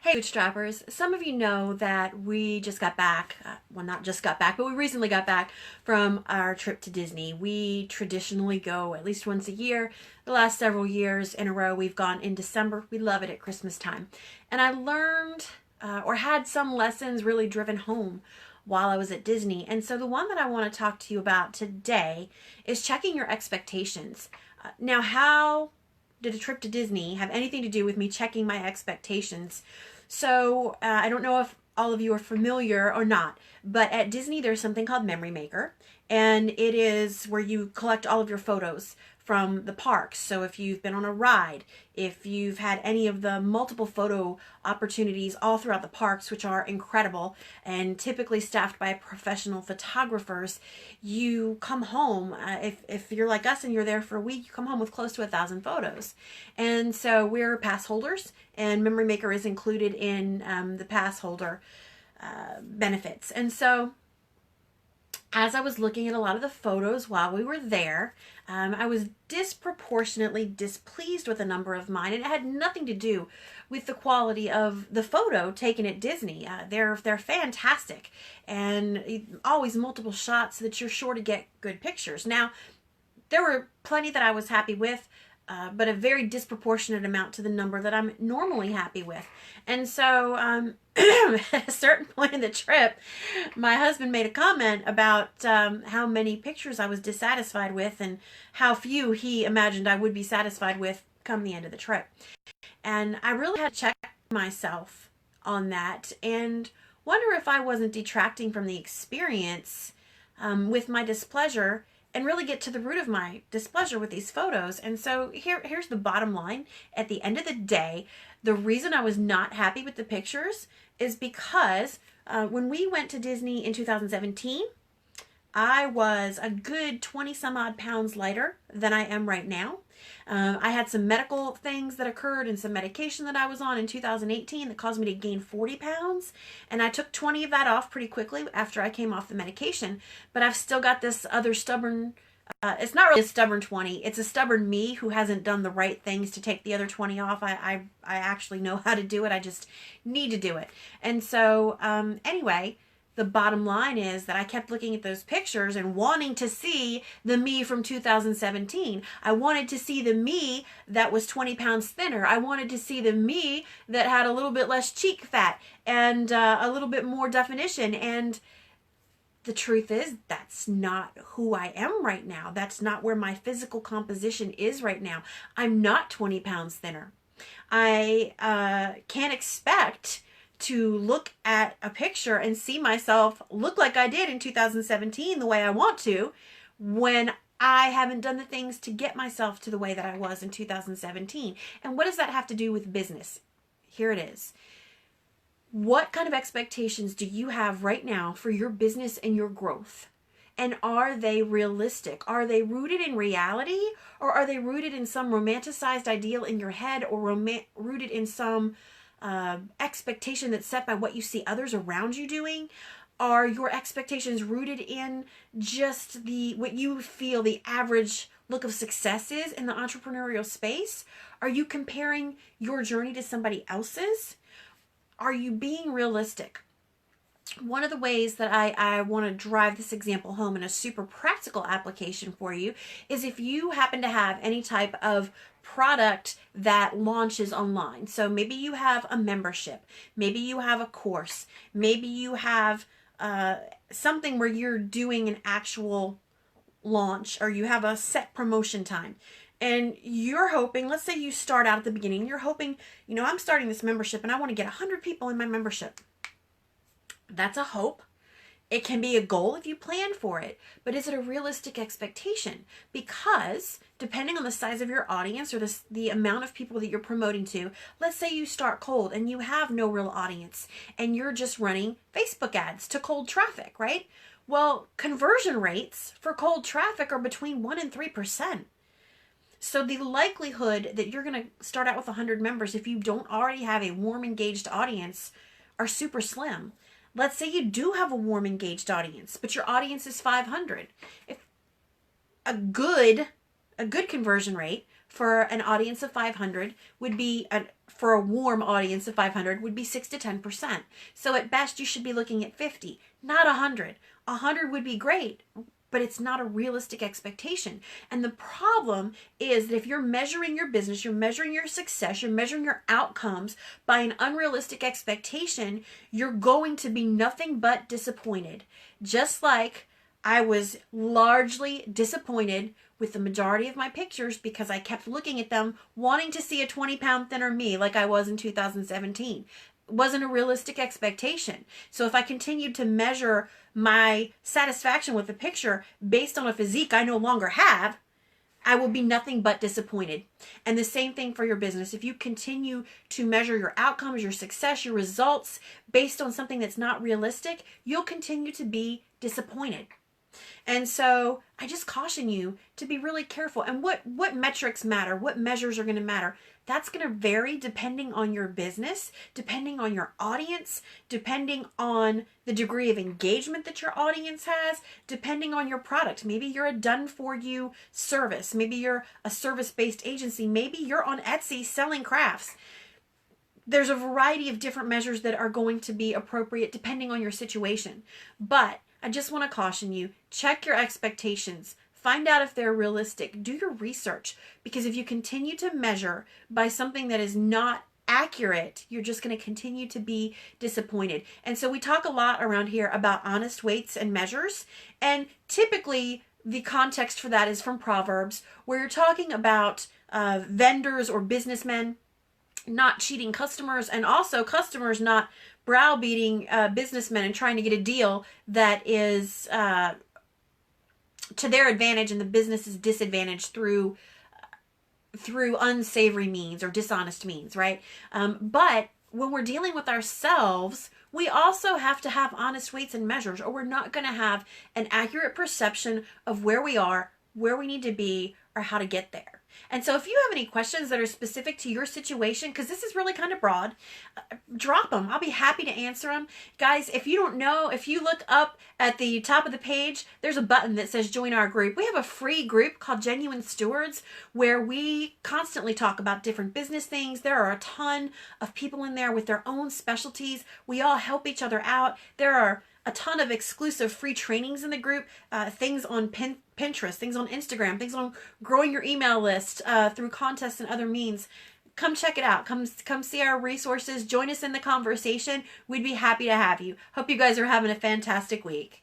Hey Bootstrappers, some of you know that we just got back, well not just got back, but we recently got back from our trip to Disney. We traditionally go at least once a year. The last several years in a row we've gone in December. We love it at Christmas time. And I learned or had some lessons really driven home while I was at Disney. And so the one that I want to talk to you about today is checking your expectations. Now, how did a trip to Disney have anything to do with me checking my expectations? So I don't know if all of you are familiar or not, but at Disney there's something called Memory Maker, and it is where you collect all of your photos from the parks. So if you've been on a ride, if you've had any of the multiple photo opportunities all throughout the parks, which are incredible and typically staffed by professional photographers, you come home, if you're like us and you're there for a week, you come home with close to 1,000 photos. And so we're pass holders, and Memory Maker is included in the pass holder benefits. And so as I was looking at a lot of the photos while we were there, I was disproportionately displeased with a number of mine, and it had nothing to do with the quality of the photo taken at Disney. They're fantastic, and always multiple shots so that you're sure to get good pictures. Now, there were plenty that I was happy with, but a very disproportionate amount to the number that I'm normally happy with. And so at a certain point in the trip, my husband made a comment about how many pictures I was dissatisfied with and how few he imagined I would be satisfied with come the end of the trip. And I really had to check myself on that and wonder if I wasn't detracting from the experience with my displeasure, and really get to the root of my displeasure with these photos. And so here's the bottom line. At the end of the day, the reason I was not happy with the pictures is because when we went to Disney in 2017, I was a good 20 some odd pounds lighter than I am right now. I had some medical things that occurred and some medication that I was on in 2018 that caused me to gain 40 pounds. And I took 20 of that off pretty quickly after I came off the medication. But I've still got this other stubborn, it's not really a stubborn 20. It's a stubborn me who hasn't done the right things to take the other 20 off. I actually know how to do it. I just need to do it. And so anyway, the bottom line is that I kept looking at those pictures and wanting to see the me from 2017. I wanted to see the me that was 20 pounds thinner. I wanted to see the me that had a little bit less cheek fat and a little bit more definition. And the truth is, that's not who I am right now. That's not where my physical composition is right now. I'm not 20 pounds thinner. I can't expect to look at a picture and see myself look like I did in 2017 the way I want to, when I haven't done the things to get myself to the way that I was in 2017. And what does that have to do with business? Here it is. What kind of expectations do you have right now for your business and your growth? And are they realistic? Are they rooted in reality, or are they rooted in some romanticized ideal in your head, or rooted in some expectation that's set by what you see others around you doing? Are your expectations rooted in just what you feel the average look of success is in the entrepreneurial space? Are you comparing your journey to somebody else's? Are you being realistic? One of the ways that I want to drive this example home in a super practical application for you is if you happen to have any type of product that launches online. So maybe you have a membership, maybe you have a course, maybe you have something where you're doing an actual launch, or you have a set promotion time. And you're hoping, let's say you start out at the beginning, you're hoping, I'm starting this membership and I want to get 100 people in my membership. That's a hope. It can be a goal if you plan for it, but is it a realistic expectation? Because depending on the size of your audience, or the amount of people that you're promoting to, let's say you start cold and you have no real audience and you're just running Facebook ads to cold traffic, right? Well, conversion rates for cold traffic are between 1% and 3%. So the likelihood that you're going to start out with 100 members if you don't already have a warm, engaged audience are super slim. Let's say you do have a warm, engaged audience, but your audience is 500. If a good conversion rate for an audience of 500 would be, for a warm audience of 500 would be 6 to 10%. So at best, you should be looking at 50, not 100. 100 would be great, but it's not a realistic expectation. And the problem is that if you're measuring your business, you're measuring your success, you're measuring your outcomes by an unrealistic expectation, you're going to be nothing but disappointed. Just like I was largely disappointed with the majority of my pictures because I kept looking at them wanting to see a 20-pound thinner me like I was in 2017. It wasn't a realistic expectation. So if I continued to measure my satisfaction with the picture based on a physique I no longer have, I will be nothing but disappointed. And the same thing for your business. If you continue to measure your outcomes, your success, your results based on something that's not realistic, you'll continue to be disappointed. And so I just caution you to be really careful. And what metrics matter? What measures are going to matter? That's going to vary depending on your business, depending on your audience, depending on the degree of engagement that your audience has, depending on your product. Maybe you're a done-for-you service. Maybe you're a service-based agency. Maybe you're on Etsy selling crafts. There's a variety of different measures that are going to be appropriate depending on your situation. But I just want to caution you, check your expectations. Find out if they're realistic. Do your research, because if you continue to measure by something that is not accurate, you're just going to continue to be disappointed. And so we talk a lot around here about honest weights and measures, and typically the context for that is from Proverbs, where you're talking about vendors or businessmen not cheating customers, and also customers not browbeating businessmen and trying to get a deal that is to their advantage and the business is disadvantaged through unsavory means or dishonest means, right? But when we're dealing with ourselves, we also have to have honest weights and measures, or we're not going to have an accurate perception of where we are, where we need to be, or how to get there. And so if you have any questions that are specific to your situation, because this is really kind of broad, drop them. I'll be happy to answer them. Guys, if you don't know, if you look up at the top of the page, there's a button that says join our group. We have a free group called Genuine Stewards where we constantly talk about different business things. There are a ton of people in there with their own specialties. We all help each other out. There are a ton of exclusive free trainings in the group, things on Pinterest, things on Instagram, things on growing your email list through contests and other means. Come check it out. Come see our resources. Join us in the conversation. We'd be happy to have you. Hope you guys are having a fantastic week.